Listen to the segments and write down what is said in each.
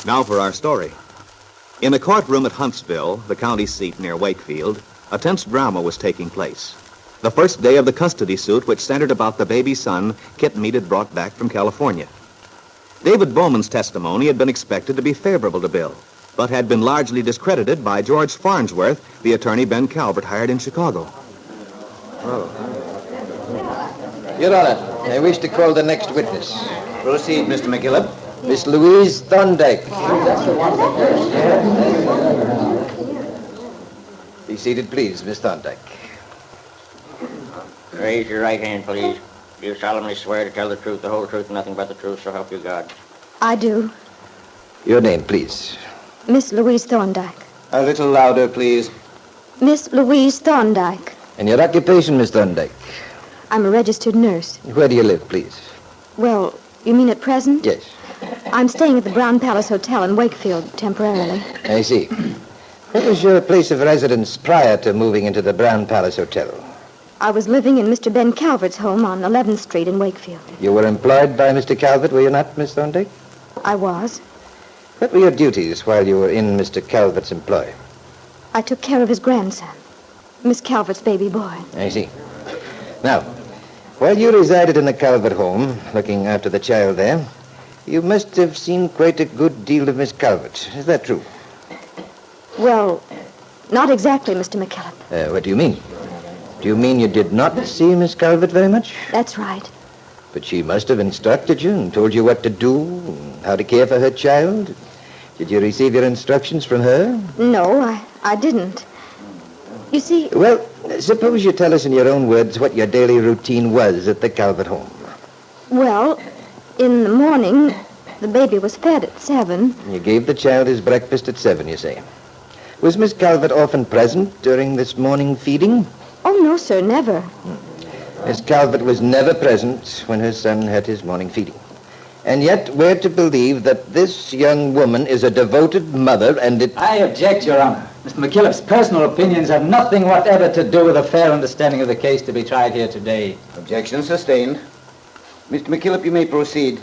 Now for our story. In a courtroom at Huntsville, the county seat near Wakefield, a tense drama was taking place. The first day of the custody suit, which centered about the baby son Kitt had brought back from California. David Bowman's testimony had been expected to be favorable to Bill, but had been largely discredited by George Farnsworth, the attorney Ben Calvert hired in Chicago. Your Honor, I wish to call the next witness. Proceed, Mr. McKillop. Miss Louise Thorndyke. Be seated, please, Miss Thorndyke. Raise your right hand, please. Do you solemnly swear to tell the truth, the whole truth, and nothing but the truth, so help you God? I do. Your name, please. Miss Louise Thorndyke. A little louder, please. Miss Louise Thorndyke. And your occupation, Miss Thorndyke? I'm a registered nurse. Where do you live, please? Well, you mean at present? Yes. I'm staying at the Brown Palace Hotel in Wakefield temporarily. I see. What was your place of residence prior to moving into the Brown Palace Hotel? I was living in Mr. Ben Calvert's home on 11th Street in Wakefield. You were employed by Mr. Calvert, were you not, Miss Thorndyke? I was. What were your duties while you were in Mr. Calvert's employ? I took care of his grandson, Miss Calvert's baby boy. I see. Now, while you resided in the Calvert home, looking after the child there, you must have seen quite a good deal of Miss Calvert. Is that true? Well, not exactly, Mr. McKillop. What do you mean? Do you mean you did not see Miss Calvert very much? That's right. But she must have instructed you and told you what to do and how to care for her child. Did you receive your instructions from her? No, I didn't. You see... Well, suppose you tell us in your own words what your daily routine was at the Calvert home. Well, in the morning, the baby was fed at 7. You gave the child his breakfast at 7, you say. Was Miss Calvert often present during this morning feeding? Oh, no, sir, never. Miss Calvert was never present when her son had his morning feeding. And yet we're to believe that this young woman is a devoted mother and it... I object, Your Honor. Mr. McKillop's personal opinions have nothing whatever to do with a fair understanding of the case to be tried here today. Objection sustained. Mr. McKillop, you may proceed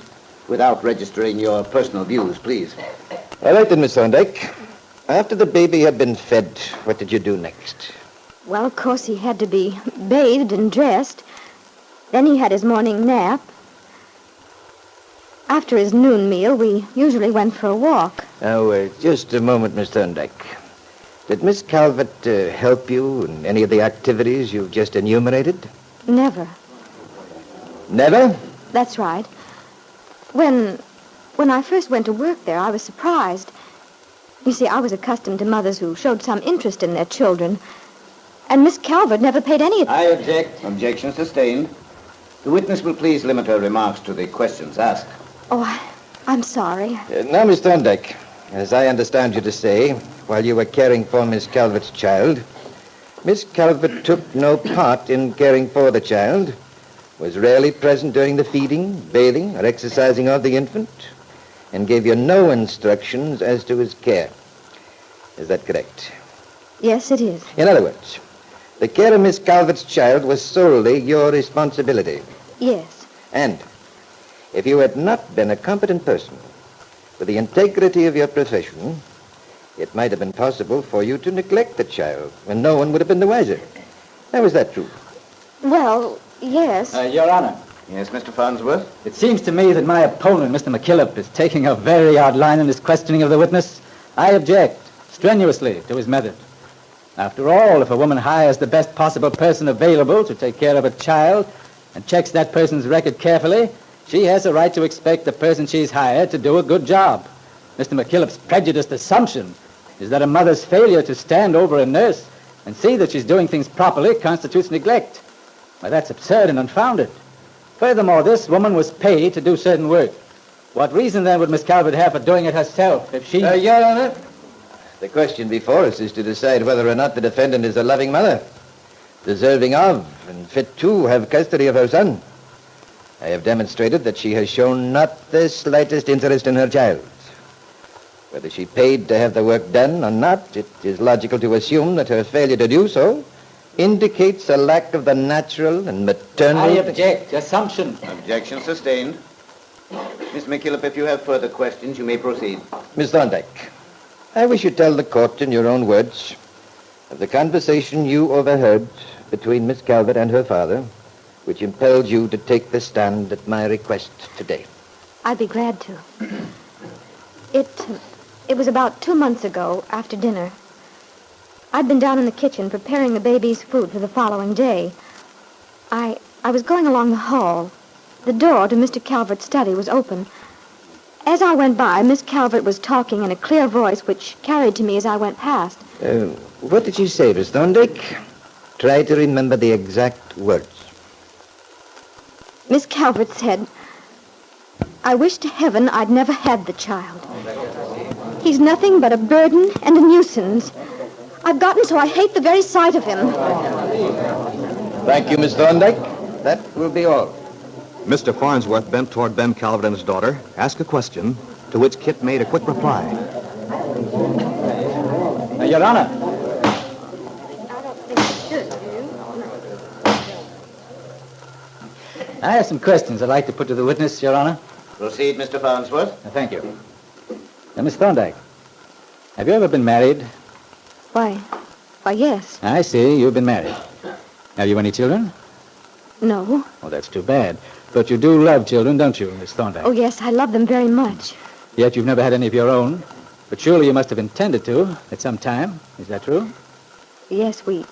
without registering your personal views, please. All right then, Miss Thorndyke. After the baby had been fed, what did you do next? Well, of course, he had to be bathed and dressed. Then he had his morning nap. After his noon meal, we usually went for a walk. Now, just a moment, Miss Thorndyke. Did Miss Calvert help you in any of the activities you've just enumerated? Never. Never? That's right. When I first went to work there, I was surprised. You see, I was accustomed to mothers who showed some interest in their children. And Miss Calvert never paid any attention. I object. Objection sustained. The witness will please limit her remarks to the questions asked. Oh, I'm sorry. Now, Miss Thorndyke, as I understand you to say, while you were caring for Miss Calvert's child, Miss Calvert took no part in caring for the child, was rarely present during the feeding, bathing, or exercising of the infant, and gave you no instructions as to his care. Is that correct? Yes, it is. In other words, the care of Miss Calvert's child was solely your responsibility. Yes. And if you had not been a competent person with the integrity of your profession, it might have been possible for you to neglect the child when no one would have been the wiser. Now, is that true? Well, yes. Your Honor, Yes, Mr. Farnsworth? it seems to me that my opponent, Mr. McKillop, is taking a very odd line in his questioning of the witness. I object strenuously to his method. After all, if a woman hires the best possible person available to take care of a child and checks that person's record carefully, she has a right to expect the person she's hired to do a good job. Mr. McKillop's prejudiced assumption is that a mother's failure to stand over a nurse and see that she's doing things properly constitutes neglect. Why, that's absurd and unfounded. Furthermore, this woman was paid to do certain work. What reason, then, would Miss Calvert have for doing it herself if she... Your Honor, the question before us is to decide whether or not the defendant is a loving mother, deserving of and fit to have custody of her son. I have demonstrated that she has shown not the slightest interest in her child. Whether she paid to have the work done or not, it is logical to assume that her failure to do so indicates a lack of the natural and maternal... I object. Assumption. Objection sustained. Miss McKillop, if you have further questions, you may proceed. Miss Thorndyke, I wish you tell the court in your own words of the conversation you overheard between Miss Calvert and her father, which impelled you to take the stand at my request today. I'd be glad to. It was about 2 months ago, after dinner. I'd been down in the kitchen preparing the baby's food for the following day. I was going along the hall. The door to Mr. Calvert's study was open. As I went by, Miss Calvert was talking in a clear voice which carried to me as I went past. What did you say, Miss Thorndyke? Try to remember the exact words. Miss Calvert said, "I wish to heaven I'd never had the child. He's nothing but a burden and a nuisance. I've gotten so I hate the very sight of him." Thank you, Miss Thorndyke. That will be all. Mr. Farnsworth bent toward Ben Calvert and his daughter, asked a question, to which Kitt made a quick reply. Your Honor. I have some questions I'd like to put to the witness, Your Honor. Proceed, Mr. Farnsworth. Thank you. Now, Miss Thorndyke, have you ever been married? Why, yes. I see, you've been married. Have you any children? No. Oh, that's too bad. But you do love children, don't you, Miss Thorndyke? Oh, yes, I love them very much. Yet you've never had any of your own. But surely you must have intended to at some time. Is that true? Yes, we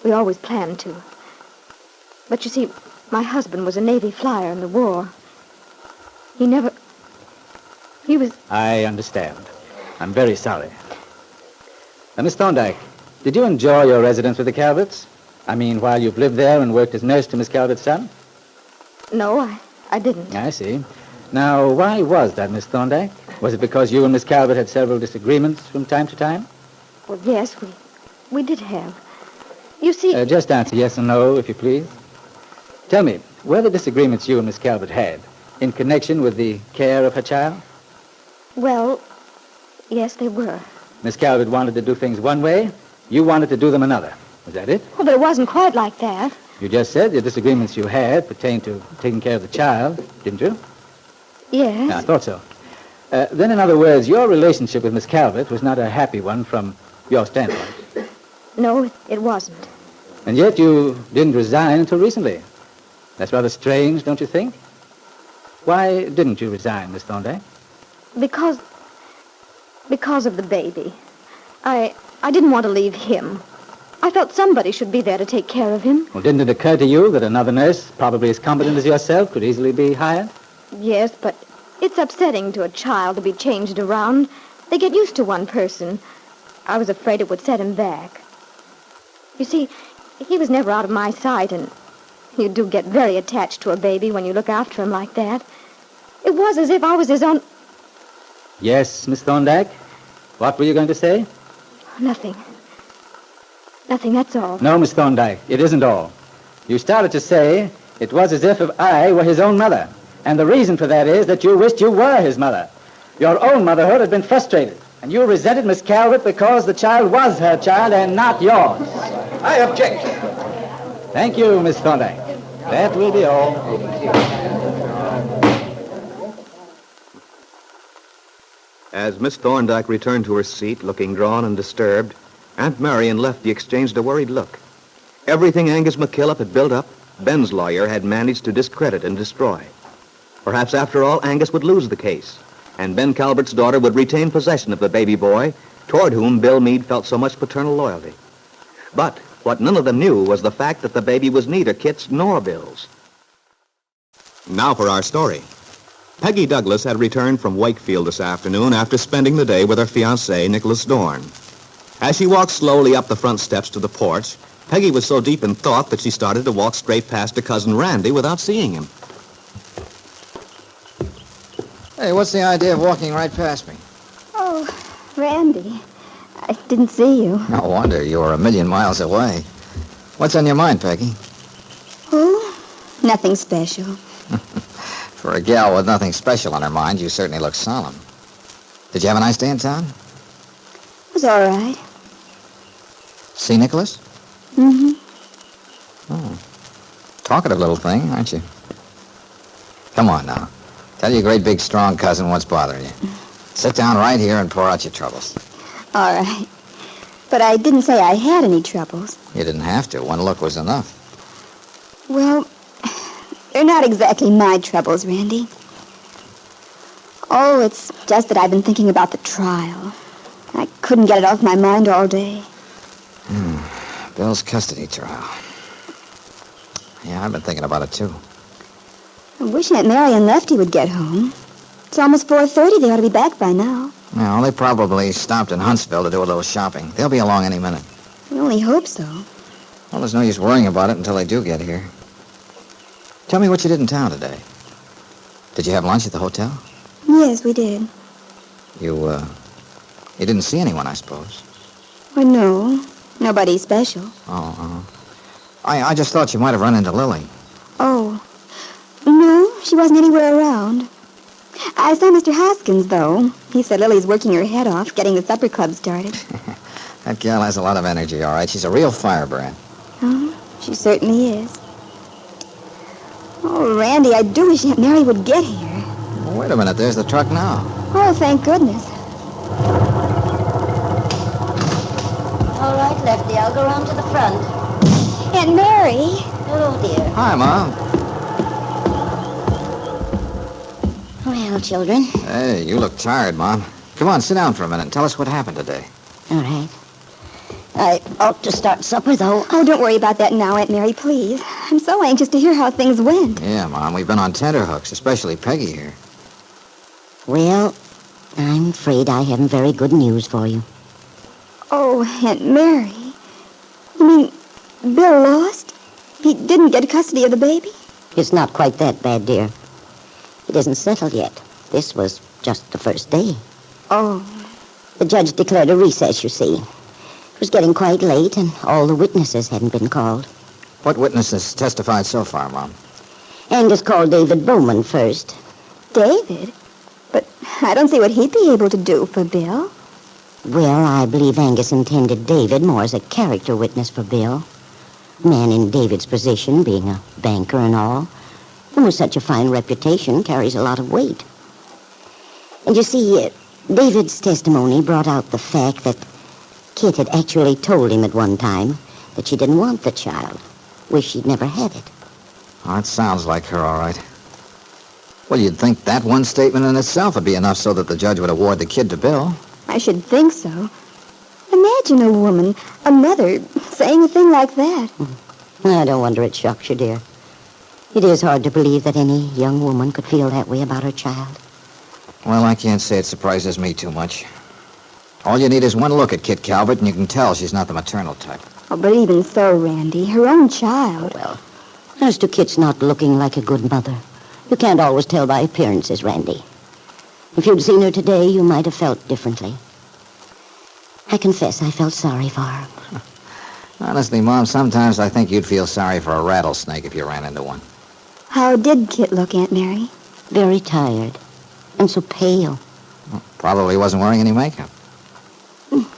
always planned to. But you see, my husband was a Navy flyer in the war. He was... I understand. I'm very sorry. Now, Miss Thorndyke, did you enjoy your residence with the Calverts? I mean, while you've lived there and worked as nurse to Miss Calvert's son? No, I didn't. I see. Now, why was that, Miss Thorndyke? Was it because you and Miss Calvert had several disagreements from time to time? Well, yes, we did have. You see... Just answer yes or no, if you please. Tell me, were the disagreements you and Miss Calvert had in connection with the care of her child? Well, yes, they were. Miss Calvert wanted to do things one way, you wanted to do them another. Was that it? Well, but it wasn't quite like that. You just said the disagreements you had pertained to taking care of the child, didn't you? Yes. Yeah, I thought so. Then, in other words, your relationship with Miss Calvert was not a happy one from your standpoint. No, it wasn't. And yet you didn't resign until recently. That's rather strange, don't you think? Why didn't you resign, Miss Thorndyke? Because of the baby. I didn't want to leave him. I felt somebody should be there to take care of him. Well, didn't it occur to you that another nurse, probably as competent as yourself, could easily be hired? Yes, but it's upsetting to a child to be changed around. They get used to one person. I was afraid it would set him back. You see, he was never out of my sight, and you do get very attached to a baby when you look after him like that. It was as if I was his own... Yes, Miss Thorndyke? What were you going to say? Nothing. Nothing, that's all. No, Miss Thorndyke, it isn't all. You started to say it was as if I were his own mother. And the reason for that is that you wished you were his mother. Your own motherhood had been frustrated, and you resented Miss Calvert because the child was her child and not yours. I object. Thank you, Miss Thorndyke. That will be all. As Miss Thorndyke returned to her seat, looking drawn and disturbed, Aunt Mary and Lefty exchanged a worried look. Everything Angus McKillop had built up, Ben's lawyer had managed to discredit and destroy. Perhaps, after all, Angus would lose the case, and Ben Calvert's daughter would retain possession of the baby boy, toward whom Bill Meade felt so much paternal loyalty. But what none of them knew was the fact that the baby was neither Kitt's nor Bill's. Now for our story. Peggy Douglas had returned from Wakefield this afternoon after spending the day with her fiancé, Nicholas Dorn. As she walked slowly up the front steps to the porch, Peggy was so deep in thought that she started to walk straight past her cousin Randy without seeing him. Hey, what's the idea of walking right past me? Oh, Randy, I didn't see you. No wonder. You were a million miles away. What's on your mind, Peggy? Oh, nothing special. For a gal with nothing special on her mind, you certainly look solemn. Did you have a nice day in town? It was all right. See Nicholas? Mm-hmm. Oh. Talkative little thing, aren't you? Come on now. Tell your great big strong cousin what's bothering you. Sit down right here and pour out your troubles. All right. But I didn't say I had any troubles. You didn't have to. One look was enough. Well, they're not exactly my troubles, Randy. Oh, it's just that I've been thinking about the trial. I couldn't get it off my mind all day. Bill's custody trial. Yeah, I've been thinking about it, too. I wish Aunt Mary and Lefty would get home. It's almost 4:30. They ought to be back by now. Well, they probably stopped in Huntsville to do a little shopping. They'll be along any minute. I only hope so. Well, there's no use worrying about it until they do get here. Tell me what you did in town today. Did you have lunch at the hotel? Yes, we did. You didn't see anyone, I suppose. Well, no. Nobody special. I just thought you might have run into Lily. Oh. No, she wasn't anywhere around. I saw Mr. Hoskins, though. He said Lily's working her head off, getting the supper club started. That gal has a lot of energy, all right. She's a real firebrand. Oh, she certainly is. Oh, Randy, I do wish Aunt Mary would get here. Well, wait a minute. There's the truck now. Oh, thank goodness. All right, Lefty, I'll go round to the front. Aunt Mary. Hello, dear. Hi, Mom. Well, children. Hey, you look tired, Mom. Come on, sit down for a minute and tell us what happened today. All right. I ought to start supper, though. Oh, don't worry about that now, Aunt Mary, please. I'm so anxious to hear how things went. Yeah, Mom, we've been on tenterhooks, especially Peggy here. Well, I'm afraid I haven't very good news for you. Oh, Aunt Mary. You mean Bill lost? He didn't get custody of the baby? It's not quite that bad, dear. It isn't settled yet. This was just the first day. Oh. The judge declared a recess, you see. It was getting quite late, and all the witnesses hadn't been called. What witnesses testified so far, Mom? Angus called David Bowman first. David? But I don't see what he'd be able to do for Bill. Well, I believe Angus intended David more as a character witness for Bill. A man in David's position, being a banker and all, and with such a fine reputation, carries a lot of weight. And you see, David's testimony brought out the fact that Kitt had actually told him at one time that she didn't want the child. Wished she'd never had it. Oh, it sounds like her, all right. Well, you'd think that one statement in itself would be enough so that the judge would award the kid to Bill. I should think so. Imagine a woman, a mother, saying a thing like that. I don't wonder it shocks you, dear. It is hard to believe that any young woman could feel that way about her child. Well, I can't say it surprises me too much. All you need is one look at Kitt Calvert, and you can tell she's not the maternal type. Oh, but even so, Randy, her own child. Well, as to Kitt's not looking like a good mother, you can't always tell by appearances, Randy. If you'd seen her today, you might have felt differently. I confess I felt sorry for her. Honestly, Mom, sometimes I think you'd feel sorry for a rattlesnake if you ran into one. How did Kitt look, Aunt Mary? Very tired. And so pale. Well, probably wasn't wearing any makeup.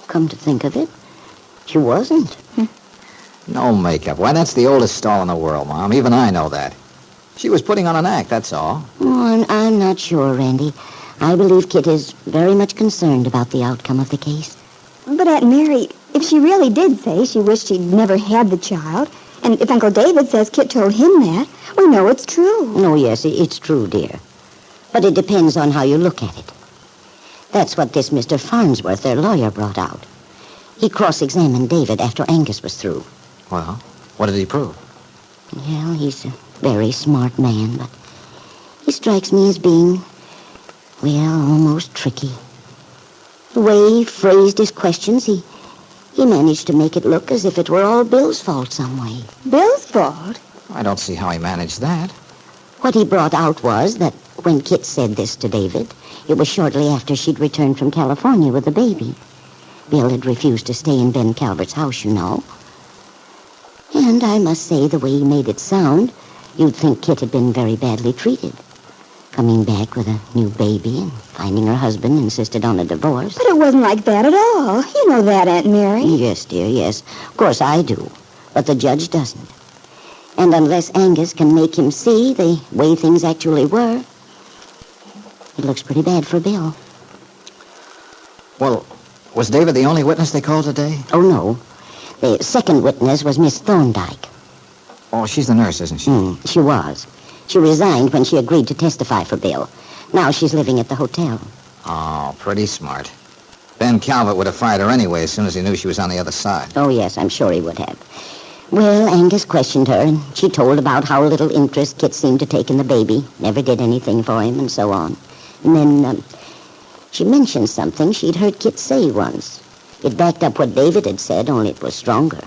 Come to think of it, she wasn't. No makeup. Why, that's the oldest stall in the world, Mom. Even I know that. She was putting on an act, that's all. Oh, I'm not sure, Randy. I believe Kitt is very much concerned about the outcome of the case. But, Aunt Mary, if she really did say she wished she'd never had the child, and if Uncle David says Kitt told him that, we know it's true. Oh, yes, it's true, dear. But it depends on how you look at it. That's what this Mr. Farnsworth, their lawyer, brought out. He cross-examined David after Angus was through. Well, what did he prove? Well, he's a very smart man, but he strikes me as being, well, almost tricky. The way he phrased his questions, he managed to make it look as if it were all Bill's fault some way. Bill's fault? I don't see how he managed that. What he brought out was that when Kitt said this to David, it was shortly after she'd returned from California with the baby. Bill had refused to stay in Ben Calvert's house, you know. And I must say, the way he made it sound, you'd think Kitt had been very badly treated. Coming back with a new baby and finding her husband insisted on a divorce. But it wasn't like that at all. You know that, Aunt Mary. Yes, dear, yes. Of course I do. But the judge doesn't. And unless Angus can make him see the way things actually were, it looks pretty bad for Bill. Well, was David the only witness they called today? Oh, no. The second witness was Miss Thorndyke. Oh, she's the nurse, isn't she? She was. She resigned when she agreed to testify for Bill. Now she's living at the hotel. Oh, pretty smart. Ben Calvert would have fired her anyway as soon as he knew she was on the other side. Oh, yes, I'm sure he would have. Well, Angus questioned her, and she told about how little interest Kitt seemed to take in the baby, never did anything for him, and so on. And then she mentioned something she'd heard Kitt say once. It backed up what David had said, only it was stronger.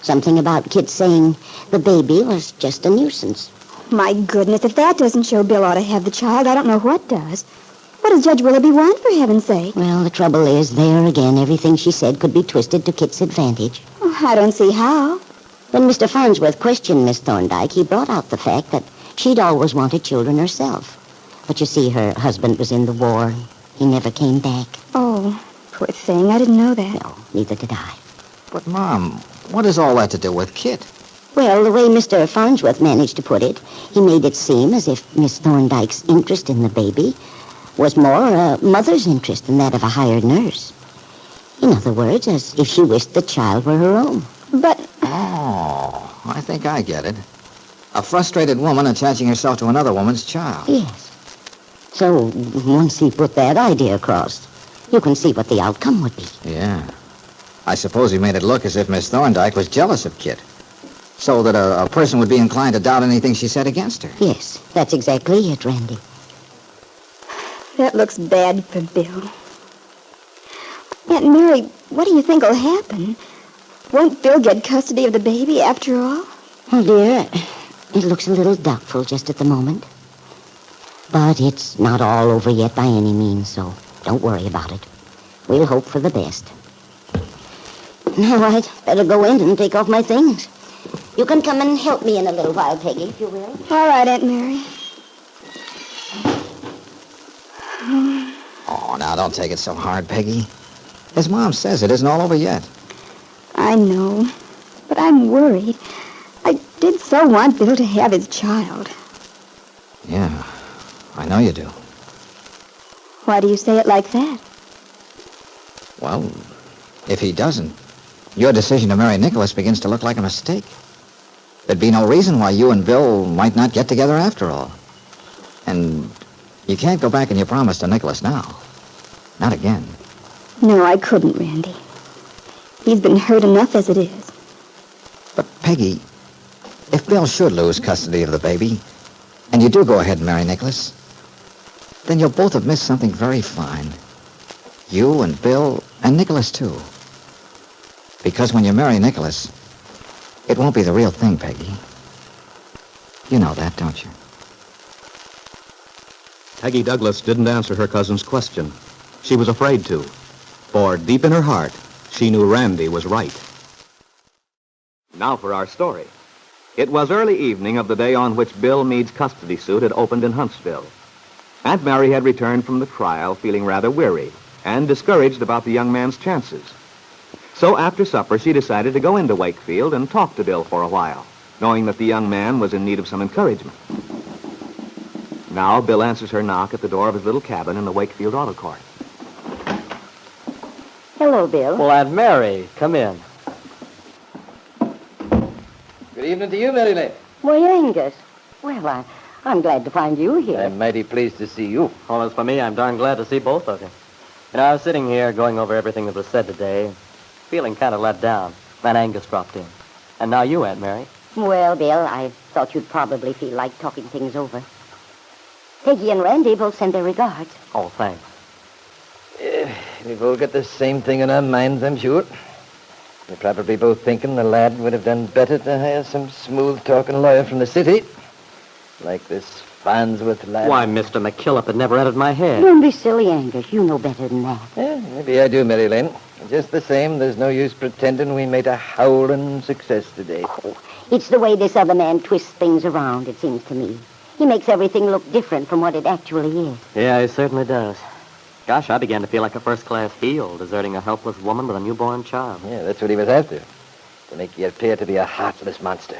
Something about Kitt saying the baby was just a nuisance. My goodness, if that doesn't show Bill ought to have the child, I don't know what does. What does Judge Willoughby want, for heaven's sake? Well, the trouble is, there again, everything she said could be twisted to Kitt's advantage. Oh, I don't see how. When Mr. Farnsworth questioned Miss Thorndyke, he brought out the fact that she'd always wanted children herself. But you see, her husband was in the war. He never came back. Oh, poor thing. I didn't know that. No, neither did I. But, Mom, what has all that to do with Kitt? Well, the way Mr. Farnsworth managed to put it, he made it seem as if Miss Thorndyke's interest in the baby was more a mother's interest than that of a hired nurse. In other words, as if she wished the child were her own. But... Oh, I think I get it. A frustrated woman attaching herself to another woman's child. Yes. So, once he put that idea across, you can see what the outcome would be. Yeah. I suppose he made it look as if Miss Thorndyke was jealous of Kitt, so that a person would be inclined to doubt anything she said against her. Yes, that's exactly it, Randy. that looks bad for Bill. Aunt Mary, what do you think will happen? Won't Bill get custody of the baby after all? Oh, dear, it looks a little doubtful just at the moment. But it's not all over yet by any means, so don't worry about it. We'll hope for the best. Now, I'd better go in and take off my things. You can come and help me in a little while, Peggy, if you will. All right, Aunt Mary. Oh, now, don't take it so hard, Peggy. As Mom says, it isn't all over yet. I know, but I'm worried. I did so want Bill to have his child. Yeah, I know you do. Why do you say it like that? Well, if he doesn't, your decision to marry Nicholas begins to look like a mistake. There'd be no reason why you and Bill might not get together after all. And you can't go back on your promise to Nicholas now. Not again. No, I couldn't, Randy. He's been hurt enough as it is. But, Peggy, if Bill should lose custody of the baby, and you do go ahead and marry Nicholas, then you'll both have missed something very fine. You and Bill and Nicholas, too. Because when you marry Nicholas, it won't be the real thing, Peggy. You know that, don't you? Peggy Douglas didn't answer her cousin's question. She was afraid to. For deep in her heart, she knew Randy was right. Now for our story. It was early evening of the day on which Bill Meade's custody suit had opened in Huntsville. Aunt Mary had returned from the trial feeling rather weary and discouraged about the young man's chances. So after supper, she decided to go into Wakefield and talk to Bill for a while, knowing that the young man was in need of some encouragement. Now, Bill answers her knock at the door of his little cabin in the Wakefield Auto Court. Hello, Bill. Well, Aunt Mary, come in. Good evening to you, Mary Lane. Why, Angus. Well, I'm glad to find you here. I'm mighty pleased to see you. Well, as for me, I'm darn glad to see both of you. You know, I was sitting here going over everything that was said today, feeling kind of let down. Then Angus dropped in. And now you, Aunt Mary. Well, Bill, I thought you'd probably feel like talking things over. Peggy and Randy both send their regards. Oh, thanks. We've all got the same thing in our minds, I'm sure. We're probably both thinking the lad would have done better to hire some smooth-talking lawyer from the city, like this Farnsworth lad. Why, Mr. McKillop, it never entered my head. Don't be silly, Angus. You know better than that. Yeah, maybe I do, Mary Lane. Just the same, there's no use pretending we made a howling success today. Oh, it's the way this other man twists things around, it seems to me. He makes everything look different from what it actually is. Yeah, he certainly does. Gosh, I began to feel like a first-class heel, deserting a helpless woman with a newborn child. Yeah, that's what he was after, to make you appear to be a heartless monster.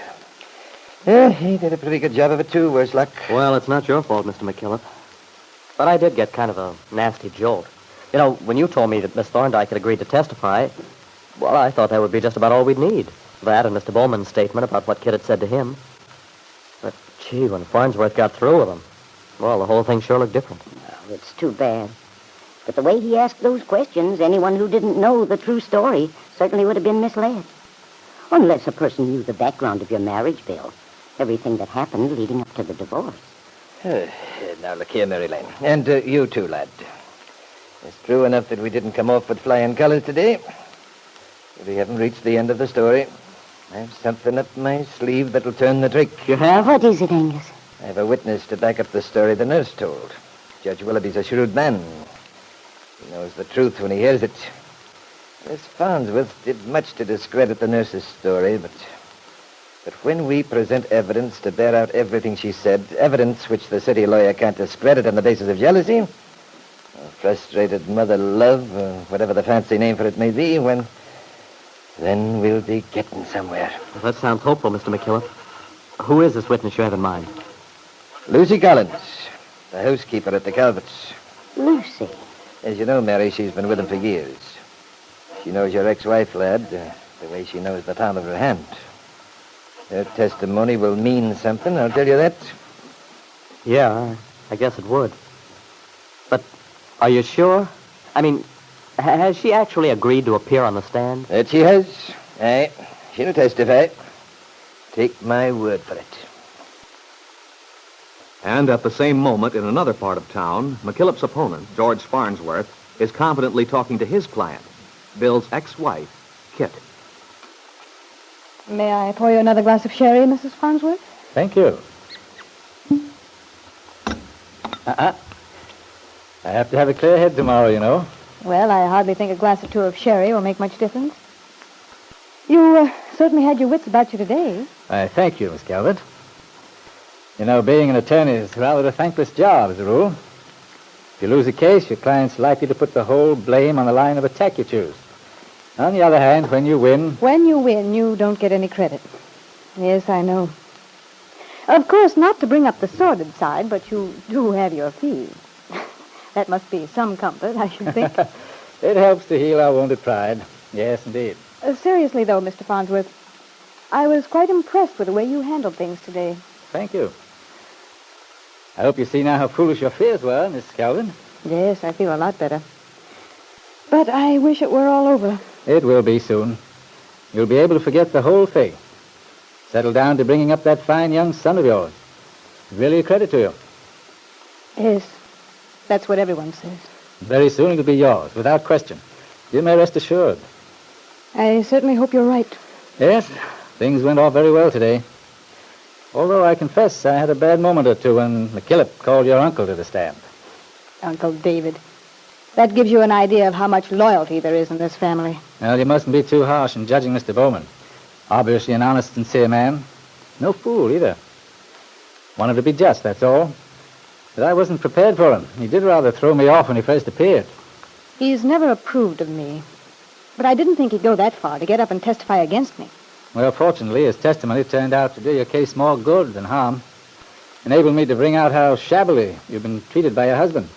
Yeah, he did a pretty good job of it, too, worse luck. Well, it's not your fault, Mr. McKillop. But I did get kind of a nasty jolt. You know, when you told me that Miss Thorndyke had agreed to testify, well, I thought that would be just about all we'd need. That and Mr. Bowman's statement about what Kitt had said to him. But, gee, when Farnsworth got through with him, well, the whole thing sure looked different. Oh, it's too bad. But the way he asked those questions, anyone who didn't know the true story certainly would have been misled. Unless a person knew the background of your marriage, Bill. Everything that happened leading up to the divorce. Now, look here, Mary Lane. And you too, lad. It's true enough that we didn't come off with flying colors today. But we haven't reached the end of the story. I have something up my sleeve that'll turn the trick. You have? What is it, Angus? I have a witness to back up the story the nurse told. Judge Willoughby's a shrewd man. He knows the truth when he hears it. Miss Farnsworth did much to discredit the nurse's story, but when we present evidence to bear out everything she said, evidence which the city lawyer can't discredit on the basis of jealousy, or frustrated mother love, or whatever the fancy name for it may be, then we'll be getting somewhere. Well, that sounds hopeful, Mr. McKillop. Who is this witness you have in mind? Lucy Collins, the housekeeper at the Calverts. Lucy. As you know, Mary, she's been with him for years. She knows your ex-wife, lad, the way she knows the palm of her hand. Her testimony will mean something, I'll tell you that. Yeah, I guess it would. But are you sure? I mean, has she actually agreed to appear on the stand? That she has. Aye, she'll testify. Take my word for it. And at the same moment, in another part of town, McKillop's opponent, George Farnsworth, is confidently talking to his client, Bill's ex-wife, Kitt. May I pour you another glass of sherry, Mrs. Farnsworth? Thank you. I have to have a clear head tomorrow, you know. Well, I hardly think a glass or two of sherry will make much difference. You certainly had your wits about you today. I thank you, Miss Calvert. You know, being an attorney is rather a thankless job, as a rule. If you lose a case, your client's likely to put the whole blame on the line of attack you choose. On the other hand, when you win... When you win, you don't get any credit. Yes, I know. Of course, not to bring up the sordid side, but you do have your fees. That must be some comfort, I should think. It helps to heal our wounded pride. Yes, indeed. Seriously, though, Mr. Farnsworth, I was quite impressed with the way you handled things today. Thank you. I hope you see now how foolish your fears were, Miss Calvin. Yes, I feel a lot better. But I wish it were all over. It will be soon. You'll be able to forget the whole thing. Settle down to bringing up that fine young son of yours. Really a credit to you. Yes, that's what everyone says. Very soon it'll be yours, without question. You may rest assured. I certainly hope you're right. Yes, things went off very well today. Although I confess I had a bad moment or two when McKillop called your uncle to the stand. Uncle David. That gives you an idea of how much loyalty there is in this family. Well, you mustn't be too harsh in judging Mr. Bowman. Obviously an honest, sincere man. No fool, either. Wanted to be just, that's all. But I wasn't prepared for him. He did rather throw me off when he first appeared. He's never approved of me. But I didn't think he'd go that far to get up and testify against me. Well, fortunately, his testimony turned out to do your case more good than harm. Enabled me to bring out how shabbily you've been treated by your husband.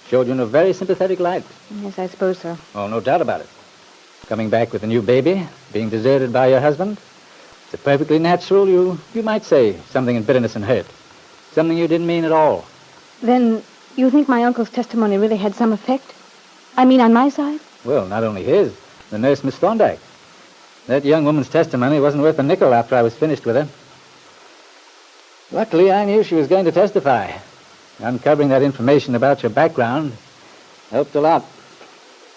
Showed you in a very sympathetic light. Yes, I suppose so. Oh, no doubt about it. Coming back with a new baby, being deserted by your husband. It's perfectly natural, you might say, something in bitterness and hurt. Something you didn't mean at all. Then you think my uncle's testimony really had some effect? I mean, on my side? Well, not only his, the nurse, Miss Thorndyke. That young woman's testimony wasn't worth a nickel after I was finished with her. Luckily, I knew she was going to testify. Uncovering that information about your background helped a lot.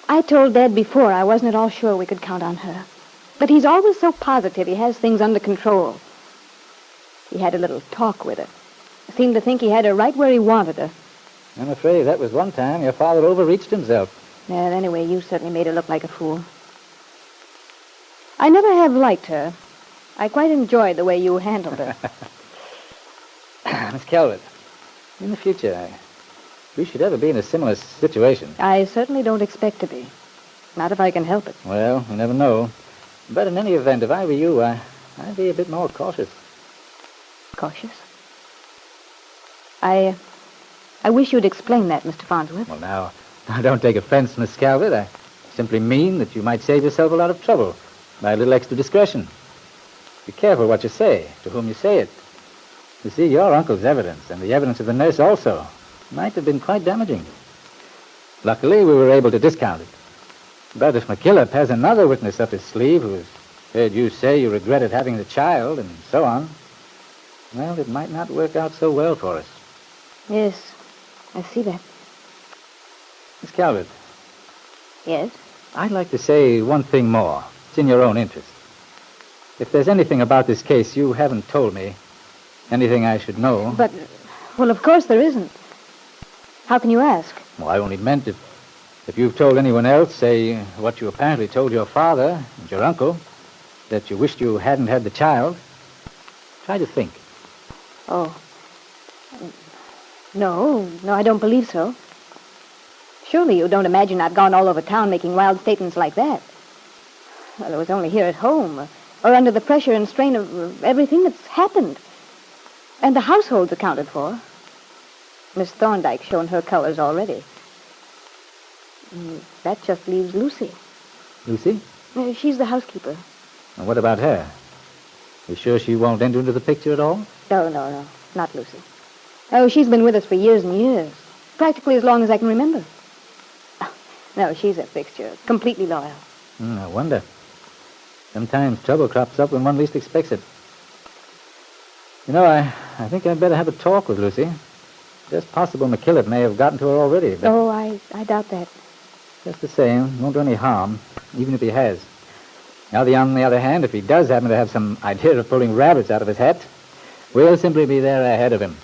I told Dad before I wasn't at all sure we could count on her. But he's always so positive he has things under control. He had a little talk with her. Seemed to think he had her right where he wanted her. I'm afraid that was one time your father overreached himself. Well, anyway, you certainly made her look like a fool. I never have liked her. I quite enjoyed the way you handled her. Miss Calvert, in the future, if we should ever be in a similar situation... I certainly don't expect to be. Not if I can help it. Well, you never know. But in any event, if I were you, I'd be a bit more cautious. Cautious? I wish you'd explain that, Mr. Farnsworth. Well, now, Now, don't take offense, Miss Calvert. I simply mean that you might save yourself a lot of trouble by a little extra discretion. Be careful what you say, to whom you say it. You see, your uncle's evidence, and the evidence of the nurse also, might have been quite damaging. Luckily, we were able to discount it. But if McKillop has another witness up his sleeve who has heard you say you regretted having the child and so on, well, it might not work out so well for us. Yes, I see that. Miss Calvert. Yes? I'd like to say one thing more. It's in your own interest. If there's anything about this case you haven't told me, anything I should know... But, well, of course there isn't. How can you ask? Well, I only meant if you've told anyone else, say, what you apparently told your father and your uncle, that you wished you hadn't had the child, try to think. Oh. No, I don't believe so. Surely you don't imagine I've gone all over town making wild statements like that. Well, it was only here at home, or under the pressure and strain of everything that's happened. And the household's accounted for. Miss Thorndyke's shown her colors already. That just leaves Lucy. Lucy? She's the housekeeper. And what about her? You sure she won't enter into the picture at all? No, not Lucy. Oh, she's been with us for years and years. Practically as long as I can remember. No, she's a fixture. Completely loyal. I wonder. Sometimes trouble crops up when one least expects it. You know, I think I'd better have a talk with Lucy. Just possible McKillop may have gotten to her already. But oh, I doubt that. Just the same, won't do any harm, even if he has. Now, on the other hand, if he does happen to have some idea of pulling rabbits out of his hat, we'll simply be there ahead of him.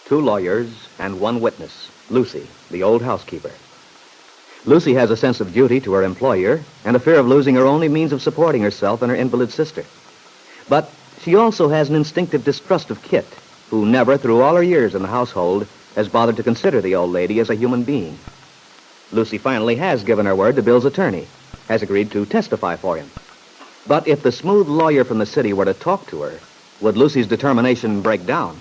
2 lawyers and 1 witness, Lucy, the old housekeeper. Lucy has a sense of duty to her employer and a fear of losing her only means of supporting herself and her invalid sister. But she also has an instinctive distrust of Kitt, who never, through all her years in the household, has bothered to consider the old lady as a human being. Lucy finally has given her word to Bill's attorney, has agreed to testify for him. But if the smooth lawyer from the city were to talk to her, would Lucy's determination break down?